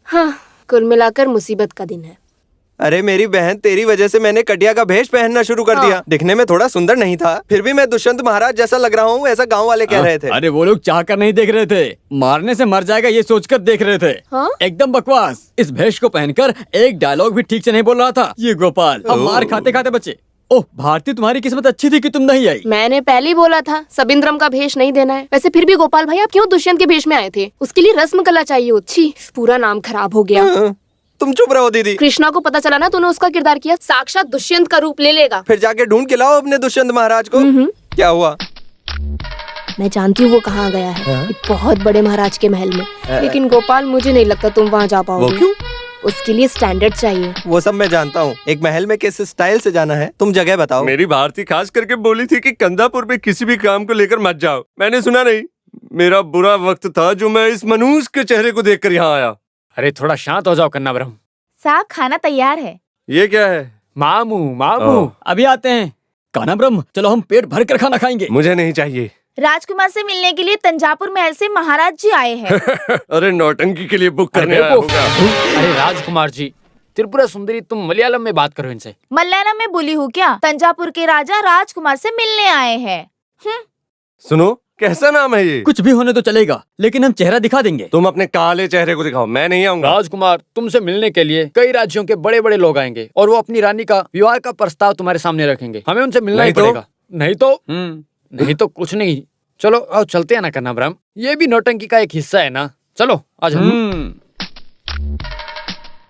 हाँ, कुल मिलाकर मुसीबत का दिन है। अरे मेरी बहन, तेरी वजह से मैंने कटिया का भेष पहनना शुरू कर दिया। दिखने में थोड़ा सुंदर नहीं था, फिर भी मैं दुष्यंत महाराज जैसा लग रहा हूँ, ऐसा गांव वाले कह रहे थे। अरे वो लोग चाह कर नहीं देख रहे थे, मारने से मर जाएगा ये सोचकर देख रहे थे। एकदम बकवास। इस भेष को पहनकर एक डायलॉग भी ठीक से नहीं बोल रहा था ये गोपाल। अब मार खाते खाते बचे। ओह भारती, तुम्हारी किस्मत अच्छी थी कि तुम नहीं आई। मैंने पहले ही बोला था सबिंद्रम का भेष नहीं देना है। वैसे फिर भी गोपाल भाई, आप क्यों दुष्यंत के भेष में आए थे? उसके लिए रस्म कला चाहिए होती। छी, पूरा नाम खराब हो गया। तुम चुप रहो दीदी। कृष्णा को पता चला ना तूने उसका किरदार किया, साक्षात दुष्यंत का रूप ले लेगा। फिर जाके ढूंढ के लाओ अपने दुष्यंत महाराज को। क्या हुआ? मैं जानती हूँ वो कहाँ गया है, एक बहुत बड़े महाराज के महल में। लेकिन गोपाल, मुझे नहीं लगता तुम वहाँ जा पाओगे। वो क्यों? उसके लिए स्टैंडर्ड चाहिए। वो सब मैं जानता हूँ, एक महल में किस स्टाइल से जाना है, तुम जगह बताओ। मेरी भारती खास करके बोली थी कि कंदापुर में किसी भी काम को लेकर मत जाओ। मैंने सुना नहीं, मेरा बुरा वक्त था जो मैं इस मनुष्य के चेहरे को देखकर यहाँ आया। अरे थोड़ा शांत हो जाओ कन्नाब्रह्म। साहब खाना तैयार है। ये क्या है? मामू मामू अभी आते हैं। कन्नाब्रह्म चलो हम पेट भर कर खाना खाएंगे। मुझे नहीं चाहिए। राजकुमार से मिलने के लिए तंजापुर महल से महाराज जी आए हैं। अरे नौटंकी के लिए बुक करने आया होगा। अरे राजकुमार जी, त्रिपुरा सुंदरी, तुम मलयालम में बात करो इनसे। मलयालम में बोली हूँ क्या? तंजापुर के राजा राजकुमार से मिलने आए हैं। सुनो, कैसा नाम है ये? कुछ भी होने तो चलेगा, लेकिन हम चेहरा दिखा देंगे। तुम अपने काले चेहरे को दिखाओ, मैं नहीं आऊंगा। राजकुमार, तुमसे मिलने के लिए कई राज्यों के बड़े बड़े लोग आएंगे और वो अपनी रानी का विवाह का प्रस्ताव तुम्हारे सामने रखेंगे। हमें उनसे मिलना ही पड़ेगा। नहीं तो कुछ नहीं। चलो आओ चलते हैं ना कन्नाब्रह्म, ये भी नौटंकी का एक हिस्सा है ना। चलो आ जाओ।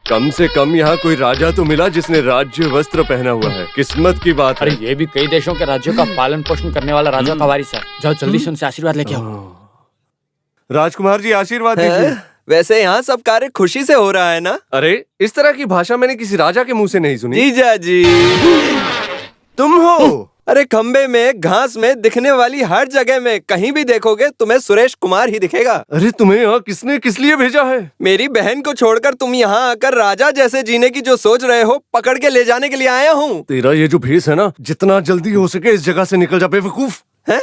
कम से कम यहाँ कोई राजा तो मिला जिसने राज्य वस्त्र पहना हुआ है। किस्मत की बात है। अरे ये भी कई देशों के राज्यों का पालन पोषण करने वाला राजा का वारिस है। जाओ जल्दी से उनसे आशीर्वाद लेके आओ। राजकुमार जी आशीर्वाद दीजिए। वैसे यहाँ सब कार्य खुशी से हो रहा है ना? अरे इस तरह की भाषा मैंने किसी राजा के मुंह से नहीं सुनी। जीजा जी, तुम हो? अरे खंबे में, घास में, दिखने वाली हर जगह में कहीं भी देखोगे तुम्हें सुरेश कुमार ही दिखेगा। अरे तुम्हें यहाँ किसने किस लिए भेजा है? मेरी बहन को छोड़कर तुम यहाँ आकर राजा जैसे जीने की जो सोच रहे हो, पकड़ के ले जाने के लिए आया हूँ। तेरा ये जो भेष है ना, जितना जल्दी हो सके इस जगह से निकल जा बेवकूफ। हैं?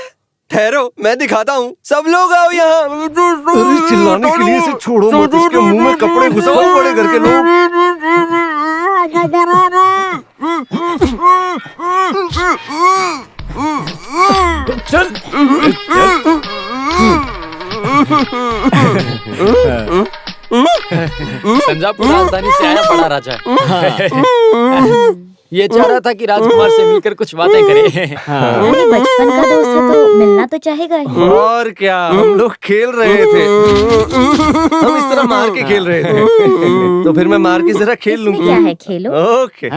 ठहरो, मैं दिखाता हूँ। सब लोग आओ यहाँ। अरे चिल्लाने के लिए इसे छोड़ो मत, इसके मुंह में कपड़े घुसाओ बड़े घर के लोग। चल तंजापुर राजधानी से आया बड़ा राजा। ये चाह रहा था कि राजकुमार से मिलकर कुछ बातें करे। अरे बचपन का दोस्त है तो मिलना तो चाहेगा ही। और क्या, हम लोग खेल रहे थे। हम इस तरह मार के खेल रहे थे। तो फिर मैं मार के जरा खेल लूंगी। क्या है, खेलो। ओके।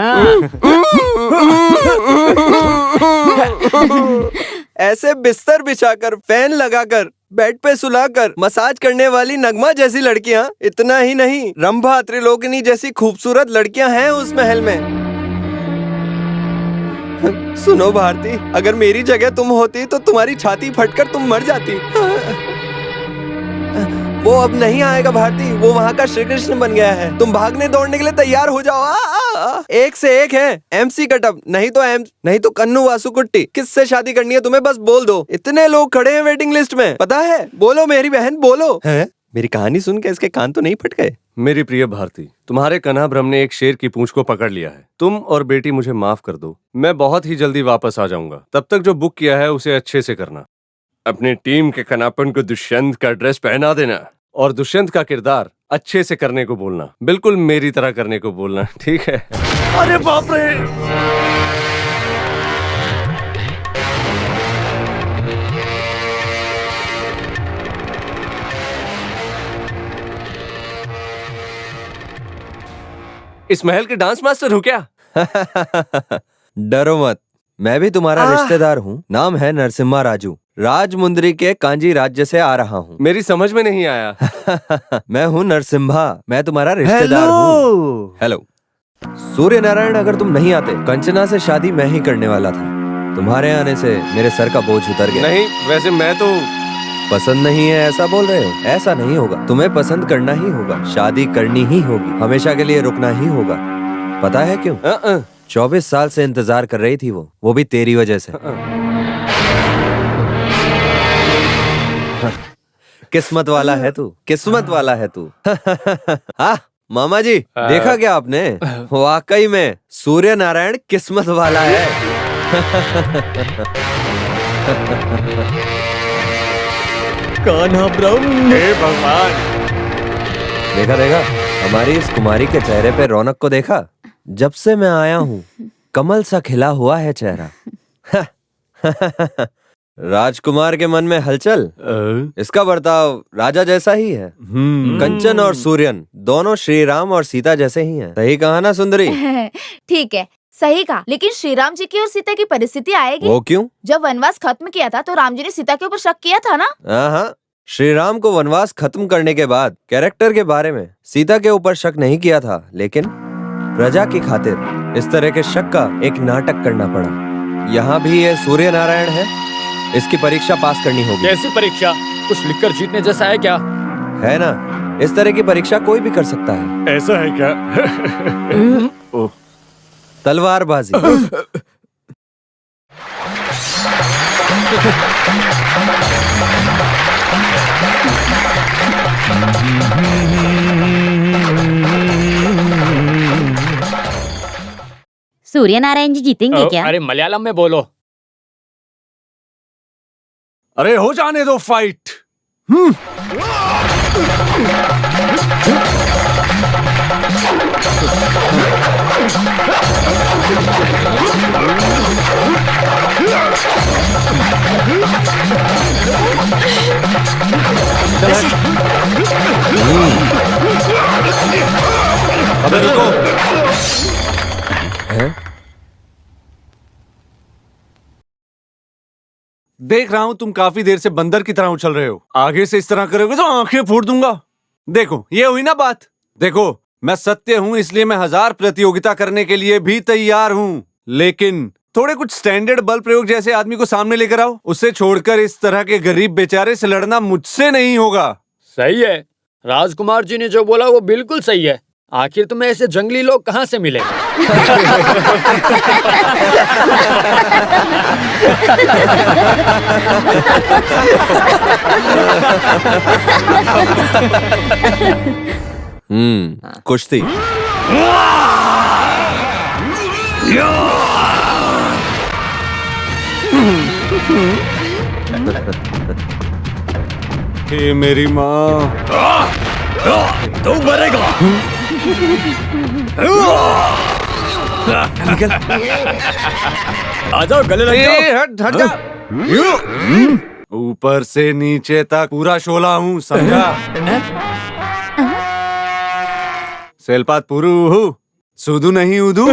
ऐसे बिस्तर बिछाकर, फैन लगाकर, बेड पे सुलाकर मसाज करने वाली नगमा जैसी लड़कियां, इतना ही नहीं रंभा, त्रिलोकिनी जैसी खूबसूरत लड़कियां हैं उस महल में। सुनो भारती, अगर मेरी जगह तुम होती तो तुम्हारी छाती फटकर तुम मर जाती। वो अब नहीं आएगा भारती, वो वहाँ का श्री कृष्ण बन गया है। तुम भागने दौड़ने के लिए तैयार हो जाओ। एक से एक है, MC कटअप, नहीं तो कन्नू वासुकुट्टी। किससे शादी करनी है तुम्हें, बस बोल दो। इतने लोग खड़े हैं वेटिंग लिस्ट में, पता है? बोलो मेरी बहन, बोलो। है? मेरी कहानी सुन के इसके कान तो नहीं फट गए? मेरी प्रिय भारती, तुम्हारे कन्हाब्रह्म ने एक शेर की पूंछ को पकड़ लिया है। तुम और बेटी मुझे माफ कर दो, मैं बहुत ही जल्दी वापस आ जाऊंगा। तब तक जो बुक किया है उसे अच्छे से करना। अपनी टीम के कनापन को दुष्यंत का ड्रेस पहना देना और दुष्यंत का किरदार अच्छे से करने को बोलना, बिल्कुल मेरी तरह करने को बोलना, ठीक है? अरे बाप रे! इस महल के डांस मास्टर हो क्या? डरो मत, मैं भी तुम्हारा रिश्तेदार हूँ। नाम है नरसिम्हा राजू, राजमुंदरी के कांजी राज्य से आ रहा हूँ। मेरी समझ में नहीं आया। मैं हूँ नरसिम्हा, मैं तुम्हारा रिश्तेदार हूँ। हेलो। सूर्य नारायण, अगर तुम नहीं आते, कंचना से शादी मैं ही करने वाला था। तुम्हारे आने से मेरे सर का बोझ उतर गया। नहीं, वैसे मैं तो पसंद नहीं है ऐसा बोल रहे हो? ऐसा नहीं होगा, तुम्हें पसंद करना ही होगा, शादी करनी ही होगी, हमेशा के लिए रुकना ही होगा। पता है क्यों? 24 साल से इंतजार कर रही थी वो भी तेरी वजह से। किस्मत वाला है तू, किस्मत वाला है तू। हाँ, मामा जी देखा क्या आपने? वाकई में सूर्य नारायण किस्मत वाला है। कान्हा ब्रह्म, हे भगवान। देखा देखा हमारी इस कुमारी के चेहरे पे रौनक को देखा? जब से मैं आया हूँ कमल सा खिला हुआ है चेहरा। राजकुमार के मन में हलचल, इसका बर्ताव राजा जैसा ही है। कंचन और सूर्यन दोनों श्री राम और सीता जैसे ही हैं। सही कहा ना सुंदरी? ठीक है, सही कहा। लेकिन श्री राम जी की और सीता की परिस्थिति आएगी। वो क्यों? जब वनवास खत्म किया था तो राम जी ने सीता के ऊपर शक किया था ना। हाँ, श्री राम को वनवास खत्म करने के बाद कैरेक्टर के बारे में सीता के ऊपर शक नहीं किया था, लेकिन प्रजा की खातिर इस तरह के शक का एक नाटक करना पड़ा। यहाँ भी ये सूर्य नारायण है, इसकी परीक्षा पास करनी होगी। कैसी परीक्षा? कुछ लिखकर जीतने जैसा है क्या? है ना, इस तरह की परीक्षा कोई भी कर सकता है। ऐसा है क्या? तलवारबाजी। सूर्य नारायण जी जीतेंगे क्या? अरे मलयालम में बोलो। अरे हो जाने दो फाइट। अबे रुको। देख रहा हूं तुम काफी देर से बंदर की तरह उछल रहे हो। आगे से इस तरह करोगे तो आंखें फोड़ दूंगा। देखो ये हुई ना बात। देखो मैं सत्य हूं, इसलिए मैं 1000 प्रतियोगिता करने के लिए भी तैयार हूं, लेकिन थोड़े कुछ स्टैंडर्ड बल प्रयोग जैसे आदमी को सामने लेकर आओ। उसे छोड़कर इस तरह के गरीब बेचारे से लड़ना मुझसे नहीं होगा। सही है, राजकुमार जी ने जो बोला वो बिल्कुल सही है। आखिर तुम्हें ऐसे जंगली लोग कहाँ से मिले? कुश्ती। हे मेरी माँ, तू मरेगा। निकल। आ जाओ, गले लग जाओ। हट हट जा। ऊपर से नीचे तक पूरा शोला हूँ, समझा? सेलपात पुरु हूँ, सुधु नहीं उधू।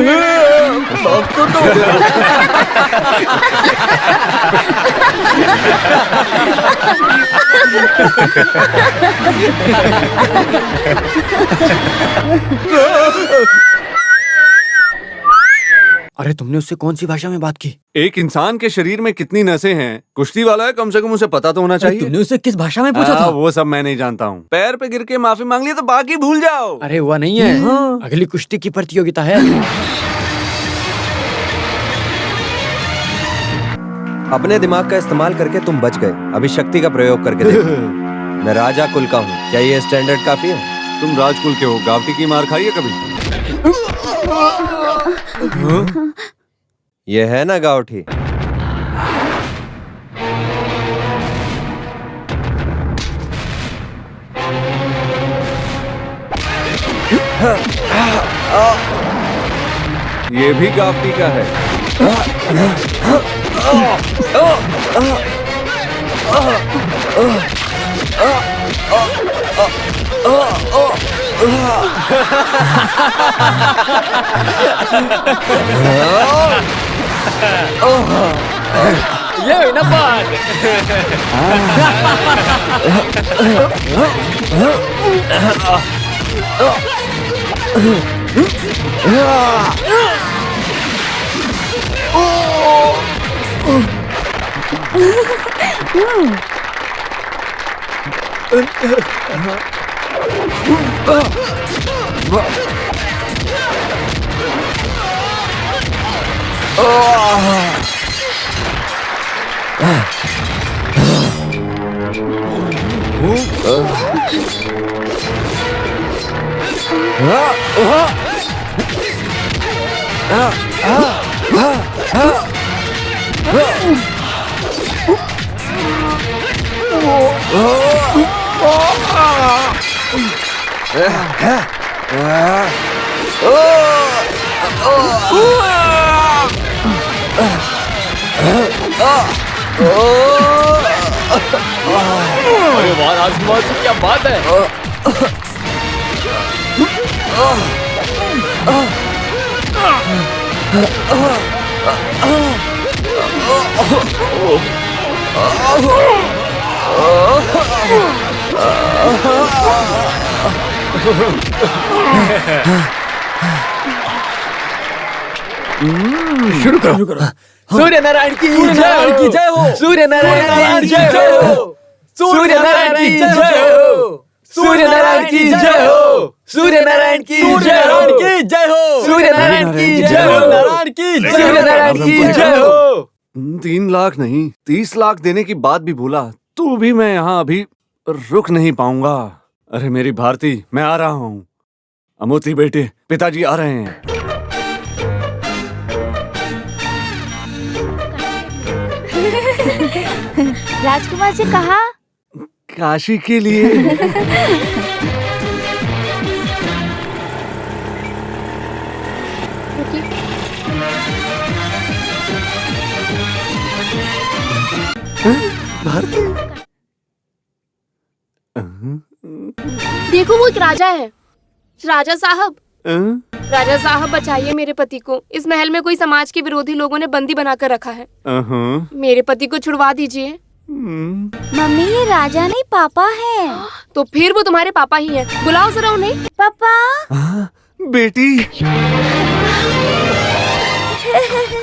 अरे तुमने उससे कौन सी भाषा में बात की? एक इंसान के शरीर में कितनी नसें हैं, कुश्ती वाला है, कम से कम उसे पता तो होना चाहिए। तुमने उससे किस भाषा में पूछा था? वो सब मैं नहीं जानता हूँ। पैर पे गिर के माफी मांग लिया तो बाकी भूल जाओ। अरे हुआ नहीं है, अगली कुश्ती की प्रतियोगिता है। अपने दिमाग का इस्तेमाल करके तुम बच गए, अभी शक्ति का प्रयोग करके देखो। मैं राजा कुल का हूँ, क्या ये स्टैंडर्ड काफी है? तुम राजकुल के हो, गावटी की मार खाई है कभी? ये है ना गावठी। ये भी गावटी का है। ये हुई ना बात। अरे वाह राजकुमार जी, क्या बात है। शुरू करो। सूर्य नारायण की जय हो। सूर्य नारायण की जय हो। सूर्य नारायण की जय हो। सूर्य नारायण की जय हो। सूर्य नारायण की जय हो। सूर्य नारायण की जय हो। नारायण की सूर्य नारायण की जय हो। 3 लाख नहीं 30 लाख देने की बात भी भूला तू भी। मैं यहाँ अभी रुक नहीं पाऊंगा। अरे मेरी भारती, मैं आ रहा हूँ। अमोती बेटे, पिताजी आ रहे हैं। राजकुमार जी कहा? काशी के लिए। भारती, देखो वो एक राजा है। राजा साहब, राजा साहब बचाइए मेरे पति को। इस महल में कोई समाज के विरोधी लोगों ने बंदी बनाकर रखा है। मेरे पति को छुड़वा दीजिए। मम्मी, ये राजा नहीं पापा है। तो फिर वो तुम्हारे पापा ही हैं। बुलाओ जरा उन्हें। पापा। बेटी।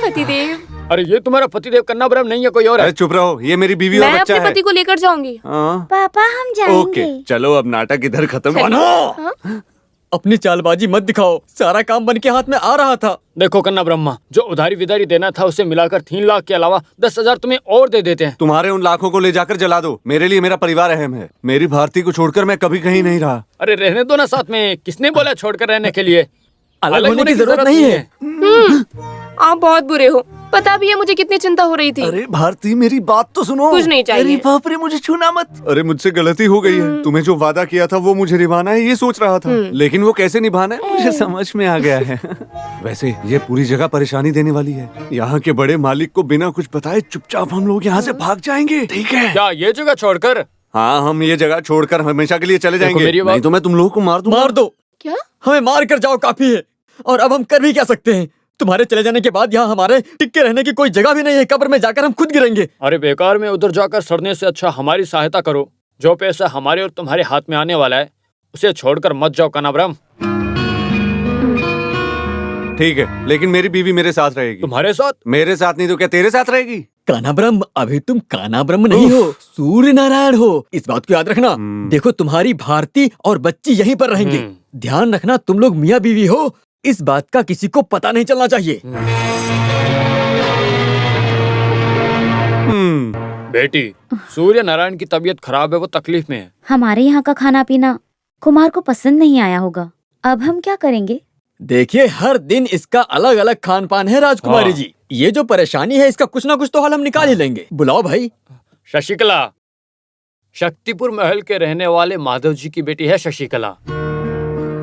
पतिदेव। अरे ये तुम्हारा पतिदेव कन्नाब्रह्म नहीं है, कोई और है। अरे चुप रहो, ये मेरी बीवी और मैं बच्चा अपने है। पति को लेकर जाऊंगी। पापा हम जाएंगे। ओके, चलो अब नाटक इधर खत्म। अपनी चालबाजी मत दिखाओ, सारा काम बन के हाथ में आ रहा था। देखो कन्ना ब्रह्मा, जो उधारी विदारी देना था उसे मिलाकर 3 लाख के अलावा 10,000 तुम्हें और दे देते हैं। तुम्हारे उन लाखों को ले जाकर जला दो। मेरे लिए मेरा परिवार अहम है। मेरी भारती को छोड़कर मैं कभी कहीं नहीं रहा। अरे रहने दो ना साथ में। किसने बोला छोड़कर रहने के लिए? अलग होने की जरूरत नहीं है। आप बहुत बुरे हो। पता भी है मुझे कितनी चिंता हो रही थी। अरे भारती, मेरी बात तो सुनो। कुछ नहीं चाहिए। अरे बाप रे, मुझे छूना मत। अरे मुझसे गलती हो गई है। तुम्हें जो वादा किया था वो मुझे निभाना है, ये सोच रहा था। लेकिन वो कैसे निभाना है मुझे समझ में आ गया है। वैसे ये पूरी जगह परेशानी देने वाली है। यहाँ के बड़े मालिक को बिना कुछ बताए चुपचाप हम लोग यहाँ से भाग जाएंगे, ठीक है? क्या ये जगह छोड़कर? हाँ, हम ये जगह छोड़कर हमेशा के लिए चले जाएंगे। नहीं तो मैं तुम लोगों को मार दूंगा। मार दो। क्या? हमें मार कर जाओ काफी है। और अब हम कर भी क्या सकते हैं? तुम्हारे चले जाने के बाद यहाँ हमारे टिक के रहने की कोई जगह भी नहीं है। कब्र में जाकर हम खुद गिरेंगे। अरे बेकार में उधर जाकर सड़ने से अच्छा हमारी सहायता करो। जो पैसा हमारे और तुम्हारे हाथ में आने वाला है उसे छोड़कर मत जाओ कन्नाब्रह्म। ठीक है, लेकिन मेरी बीवी मेरे साथ रहेगी। तुम्हारे साथ? मेरे साथ नहीं तो क्या तेरे साथ रहेगी? कन्नाब्रह्म, अभी तुम कन्नाब्रह्म नहीं हो, सूर्य नारायण हो। इस बात को याद रखना। देखो, तुम्हारी भारती और बच्ची यहीं पर रहेंगे। ध्यान रखना, तुम लोग मियाँ बीवी हो। इस बात का किसी को पता नहीं चलना चाहिए। बेटी, सूर्य नारायण की तबीयत खराब है, वो तकलीफ में है। हमारे यहाँ का खाना पीना कुमार को पसंद नहीं आया होगा। अब हम क्या करेंगे? देखिए, हर दिन इसका अलग अलग खान पान है राजकुमारी हाँ। जी। ये जो परेशानी है इसका कुछ ना कुछ तो हल हम निकाल ही लेंगे। बुलाओ भाई। शशिकला, शक्तिपुर महल के रहने वाले माधव जी की बेटी है शशिकला।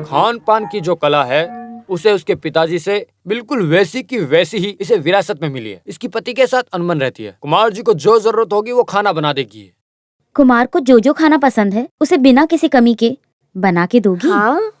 खान पान की जो कला है उसे उसके पिताजी से बिल्कुल वैसी की वैसी ही इसे विरासत में मिली है। इसकी पति के साथ अनबन रहती है। कुमार जी को जो जरूरत होगी वो खाना बना देगी। कुमार को जो जो खाना पसंद है उसे बिना किसी कमी के बना के दोगी? हाँ?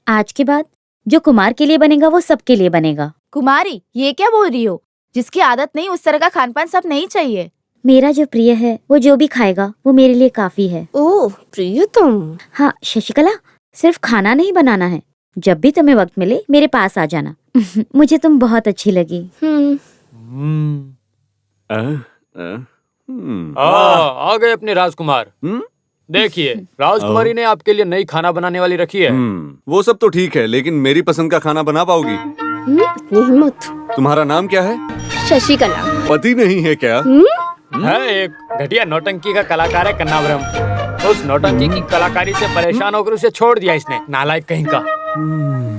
आज के बाद जो कुमार के लिए बनेगा वो सबके लिए बनेगा। कुमारी, ये क्या बोल रही हो? जिसकी आदत नहीं उस तरह का खान पान सब नहीं चाहिए। मेरा जो प्रिय है वो जो भी खाएगा वो मेरे लिए काफी है। ओह प्रियतम। हाँ शशिकला, सिर्फ खाना नहीं बनाना है। जब भी तुम्हें वक्त मिले मेरे पास आ जाना। मुझे तुम बहुत अच्छी लगी। आ गए अपने राजकुमार। देखिए, राजकुमारी ने आपके लिए नई खाना बनाने वाली रखी है। वो सब तो ठीक है, लेकिन मेरी पसंद का खाना बना पाओगी? इतनी हिम्मत। तुम्हारा नाम क्या है? शशिकला। पति नहीं है क्या? है, एक घटिया नौटंकी का कलाकार है कन्नाब्रह्म। उस नौटंकी की कलाकारी से परेशान होकर उसे छोड़ दिया इसने, नालायक कहीं का।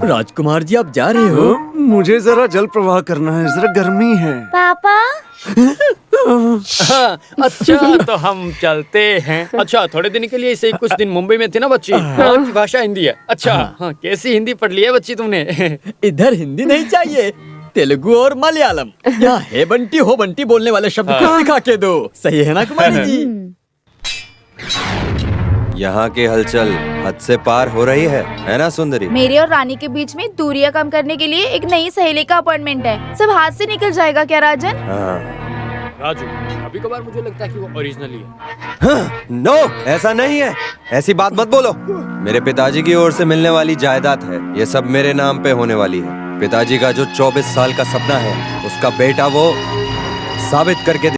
राजकुमार जी आप जा रहे हो? मुझे जरा जल प्रवाह करना है, जरा गर्मी है। पापा हाँ, अच्छा तो हम चलते हैं। अच्छा थोड़े दिन के लिए इसे कुछ दिन मुंबई में थी ना बच्ची, वहाँ की भाषा हिंदी है। अच्छा हाँ, कैसी हिंदी पढ़ ली है बच्ची तुमने? इधर हिंदी नहीं चाहिए, तेलुगु और मलयालम। यहाँ है बंटी हो बंटी बोलने वाले शब्द को सिखा के दो, सही है ना कुमारी जी? यहाँ की हलचल हद से पार हो रही है ना सुंदरी? मेरी और रानी के बीच में दूरियां कम करने के लिए एक नई सहेली का अपॉइंटमेंट है। सब हाथ से निकल जाएगा क्या राजन? राजू, कभी कभार मुझे लगता है कि वो ओरिजिनली है। नो, ऐसा नहीं है। ऐसी बात मत बोलो। मेरे पिताजी की ओर से मिलने वाली जायदाद है, ये सब मेरे नाम पे होने वाली है। पिताजी का जो 24 साल का सपना है, उसका बेटा वो साबित करके